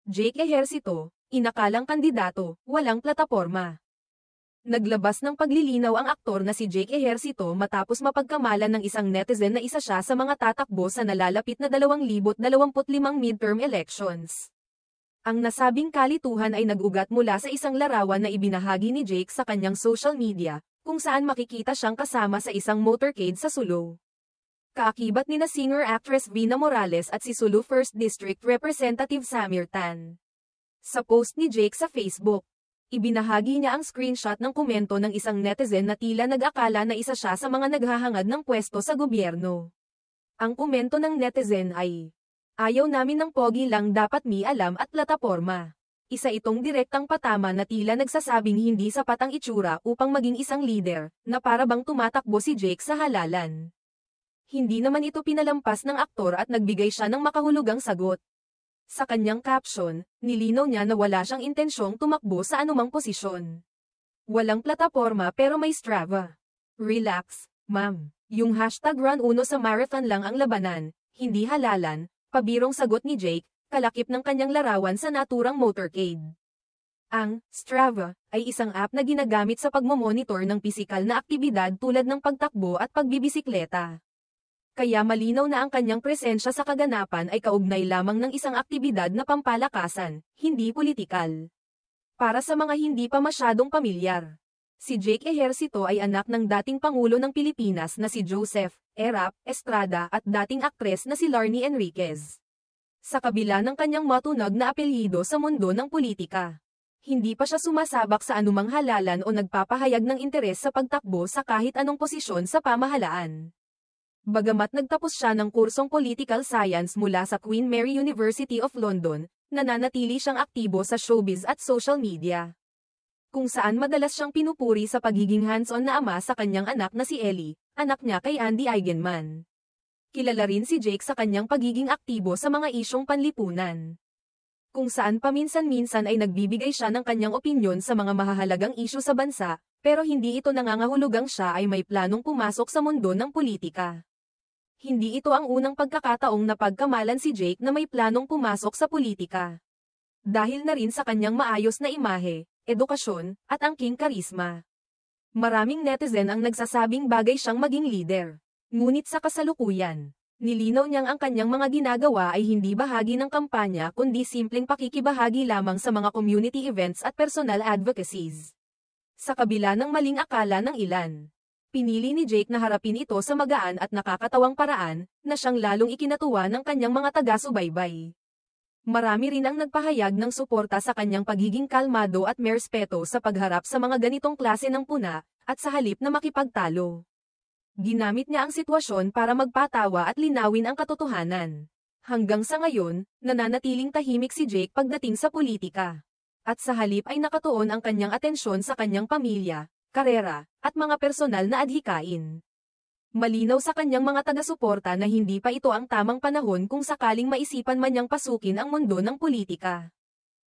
Jake Ejercito, inakalang kandidato, walang plataporma. Naglabas ng paglilinaw ang aktor na si Jake Ejercito matapos mapagkamalan ng isang netizen na isa siya sa mga tatakbo sa nalalapit na 2025 midterm elections. Ang nasabing kalituhan ay nag-ugat mula sa isang larawan na ibinahagi ni Jake sa kanyang social media, kung saan makikita siyang kasama sa isang motorcade sa Sulu. Kaakibat nina singer-actress Vina Morales at si Sulu 1st District Representative Samir Tan. Sa post ni Jake sa Facebook, ibinahagi niya ang screenshot ng komento ng isang netizen na tila nag-akala na isa siya sa mga naghahangad ng pwesto sa gobyerno. Ang komento ng netizen ay, "Ayaw namin ng pogi lang, dapat may alam at plataporma." Isa itong direktang patama na tila nagsasabing hindi sapat ang itsura upang maging isang leader, na para bang tumatakbo si Jake sa halalan. Hindi naman ito pinalampas ng aktor at nagbigay siya ng makahulugang sagot. Sa kanyang caption, nilinaw niya na wala siyang intensyong tumakbo sa anumang posisyon. Walang plataporma pero may Strava. Relax, ma'am. Yung hashtag Run1 sa marathon lang ang labanan, hindi halalan, pabirong sagot ni Jake, kalakip ng kanyang larawan sa naturang motorcade. Ang Strava ay isang app na ginagamit sa pagmomonitor ng pisikal na aktibidad tulad ng pagtakbo at pagbibisikleta. Kaya malinaw na ang kanyang presensya sa kaganapan ay kaugnay lamang ng isang aktibidad na pampalakasan, hindi politikal. Para sa mga hindi pa masyadong pamilyar, si Jake Ejercito ay anak ng dating Pangulo ng Pilipinas na si Joseph Erap Estrada at dating aktres na si Larnie Enriquez. Sa kabila ng kanyang matunog na apelyido sa mundo ng politika, hindi pa siya sumasabak sa anumang halalan o nagpapahayag ng interes sa pagtakbo sa kahit anong posisyon sa pamahalaan. Bagamat nagtapos siya ng kursong Political Science mula sa Queen Mary University of London, nananatili siyang aktibo sa showbiz at social media, kung saan madalas siyang pinupuri sa pagiging hands-on na ama sa kanyang anak na si Ellie, anak niya kay Andy Eigenman. Kilala rin si Jake sa kanyang pagiging aktibo sa mga isyong panlipunan, kung saan paminsan-minsan ay nagbibigay siya ng kanyang opinyon sa mga mahahalagang isyu sa bansa, pero hindi ito nangangahulugang siya ay may planong pumasok sa mundo ng politika. Hindi ito ang unang pagkakataong napagkamalan si Jake na may planong pumasok sa politika. Dahil na rin sa kanyang maayos na imahe, edukasyon, at angking karisma. Maraming netizen ang nagsasabing bagay siyang maging leader. Ngunit sa kasalukuyan, nilinaw niyang ang kanyang mga ginagawa ay hindi bahagi ng kampanya kundi simpleng pakikibahagi lamang sa mga community events at personal advocacies. Sa kabila ng maling akala ng ilan, pinili ni Jake na harapin ito sa magaan at nakakatawang paraan, na siyang lalong ikinatuwa ng kanyang mga taga-subaybay. Marami rin ang nagpahayag ng suporta sa kanyang pagiging kalmado at may respeto sa pagharap sa mga ganitong klase ng puna, at sa halip na makipagtalo. Ginamit niya ang sitwasyon para magpatawa at linawin ang katotohanan. Hanggang sa ngayon, nananatiling tahimik si Jake pagdating sa politika. At sa halip ay nakatuon ang kanyang atensyon sa kanyang pamilya, karera, at mga personal na adhikain. Malinaw sa kanyang mga taga-suporta na hindi pa ito ang tamang panahon kung sakaling maisipan man niyang pasukin ang mundo ng politika.